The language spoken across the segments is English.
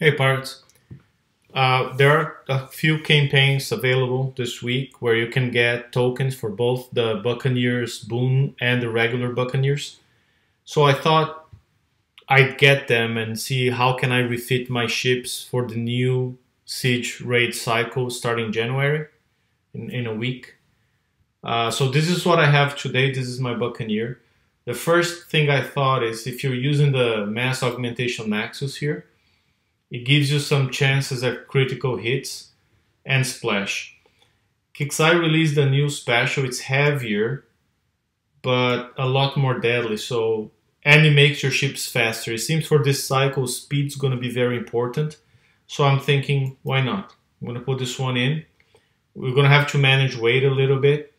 Hey Pirates, there are a few campaigns available this week where you can get tokens for both the Buccaneers Boon and the regular Buccaneers. So I thought I'd get them and see how can I refit my ships for the new siege raid cycle starting January in a week. So this is what I have today. This is my Buccaneer. The first thing I thought is if you're using the mass augmentation Nexus here, it gives you some chances at critical hits and splash. Kixai released a new special. It's heavier, but a lot more deadly. And it makes your ships faster. It seems for this cycle, speed's going to be very important. So I'm thinking, why not? I'm going to put this one in. We're going to have to manage weight a little bit.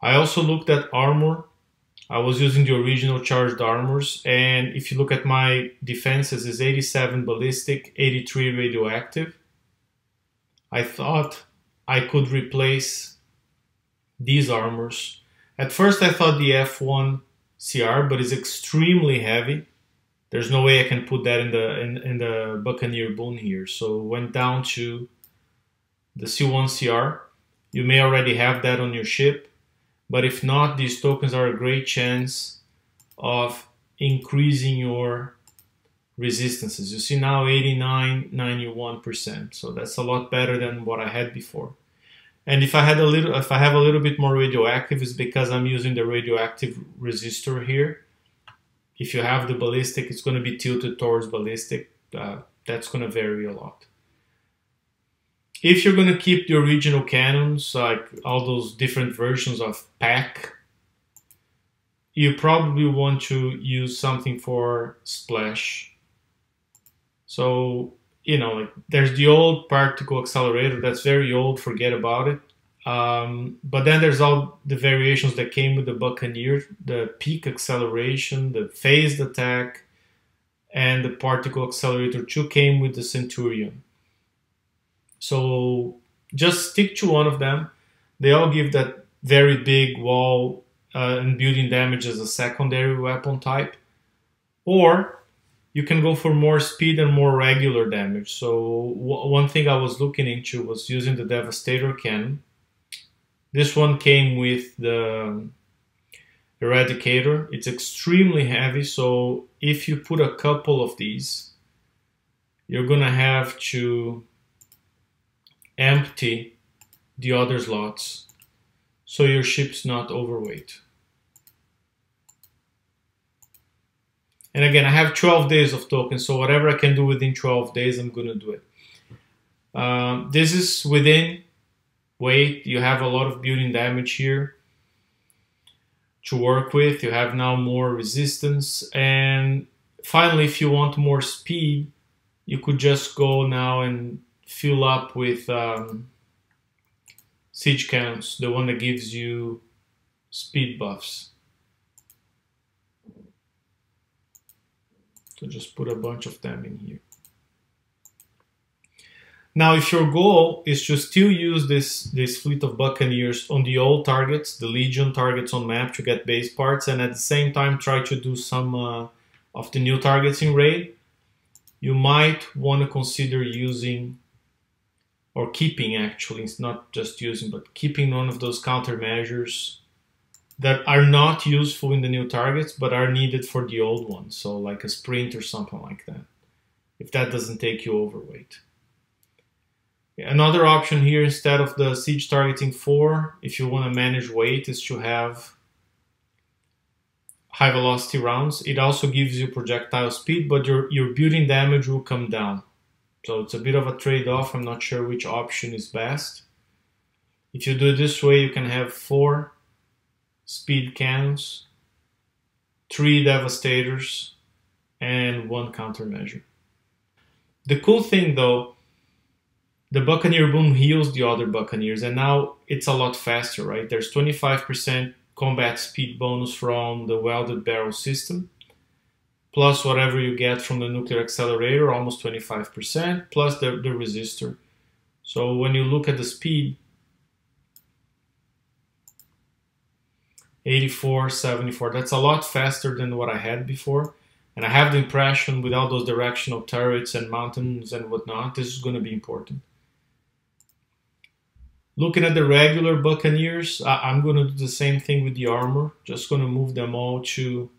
I also looked at armor. I was using the original charged armors, and if you look at my defenses, it's 87 ballistic, 83 radioactive. I thought I could replace these armors. At first I thought the F1 CR, but it's extremely heavy. There's no way I can put that in the Buccaneer Boon here. So went down to the C1 CR. You may already have that on your ship. But if not, these tokens are a great chance of increasing your resistances. You see now 89, 91%. So that's a lot better than what I had before. And if I have a little bit more radioactive, it's because I'm using the radioactive resistor here. If you have the ballistic, it's going to be tilted towards ballistic. That's going to vary a lot. If you're going to keep the original cannons, like all those different versions of pack, you probably want to use something for splash. So, like there's the old particle accelerator, that's very old, forget about it. But then there's all the variations that came with the Buccaneer, the peak acceleration, the phased attack, and the particle accelerator 2 came with the Centurion. So just stick to one of them. They all give that very big wall and building damage as a secondary weapon type. Or you can go for more speed and more regular damage. So one thing I was looking into was using the Devastator cannon. This one came with the Eradicator. It's extremely heavy, so if you put a couple of these, you're gonna have to empty the other slots so your ship's not overweight. And again, I have 12 days of tokens, so whatever I can do within 12 days, I'm gonna do it. This is within weight. You have a lot of building damage here to work with. You have now more resistance, and finally, if you want more speed, you could just go now and fill up with siege cannons, the one that gives you speed buffs. So just put a bunch of them in here. Now, if your goal is to still use this fleet of Buccaneers on the old targets, the Legion targets on map to get base parts, and at the same time try to do some of the new targets in raid, you might want to consider using, or keeping actually, it's not just using, but keeping one of those countermeasures that are not useful in the new targets, but are needed for the old ones. So like a sprint or something like that, if that doesn't take you overweight. Another option here, instead of the siege targeting 4, if you want to manage weight, is to have high velocity rounds. It also gives you projectile speed, but your building damage will come down. So it's a bit of a trade-off. I'm not sure which option is best. If you do it this way, you can have 4 speed cannons, 3 devastators, and 1 countermeasure. The cool thing though, the Buccaneer Boom heals the other Buccaneers, and now it's a lot faster, right? There's 25% combat speed bonus from the welded barrel system, plus whatever you get from the nuclear accelerator, almost 25%, plus the resistor. So when you look at the speed, 84, 74, that's a lot faster than what I had before. And I have the impression without those directional turrets and mountains and whatnot, this is going to be important. Looking at the regular Buccaneers, I'm going to do the same thing with the armor. Just going to move them all to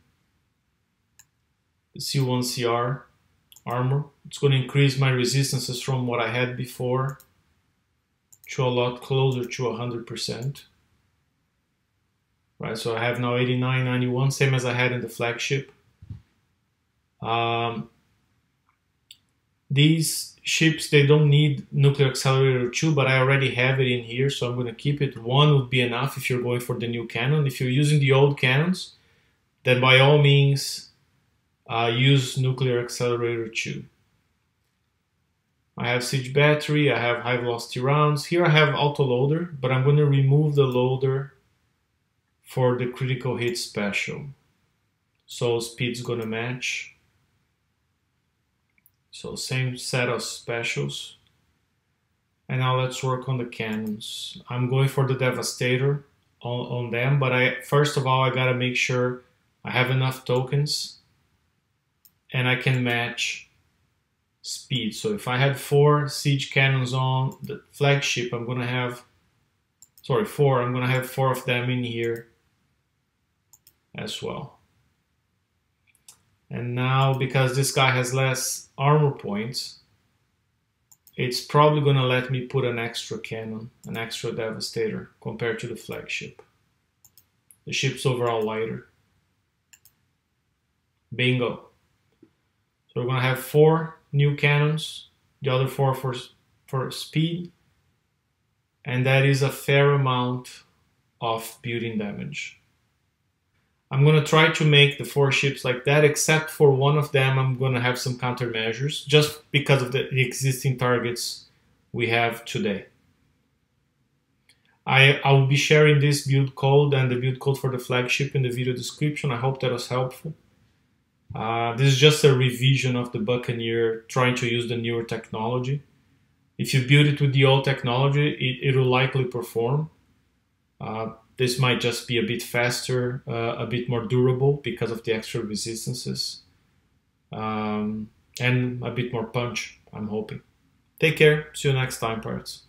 the C1CR armor. It's going to increase my resistances from what I had before to a lot closer to 100%. Right, so I have now 89, 91, same as I had in the flagship. These ships, they don't need nuclear accelerator 2, but I already have it in here, so I'm going to keep it. 1 would be enough if you're going for the new cannon. If you're using the old cannons, then by all means use nuclear accelerator 2. I have siege battery, I have high velocity rounds. Here I have auto loader, but I'm going to remove the loader for the critical hit special. So speed's going to match. So same set of specials. And now let's work on the cannons. I'm going for the Devastator on them, but first of all I gotta make sure I have enough tokens and I can match speed. So if I had 4 siege cannons on the flagship, I'm gonna have 4. I'm gonna have 4 of them in here as well. And now, because this guy has less armor points, it's probably going to let me put an extra cannon, an extra Devastator, compared to the flagship. The ship's overall lighter. Bingo. So we're going to have 4 new cannons, the other 4 for speed, and that is a fair amount of building damage. I'm going to try to make the 4 ships like that, except for one of them I'm going to have some countermeasures, just because of the existing targets we have today. I will be sharing this build code and the build code for the flagship in the video description. I hope that was helpful. This is just a revision of the Buccaneer, trying to use the newer technology. If you build it with the old technology, it will likely perform. This might just be a bit faster, a bit more durable because of the extra resistances, and a bit more punch, I'm hoping. Take care. See you next time, pirates.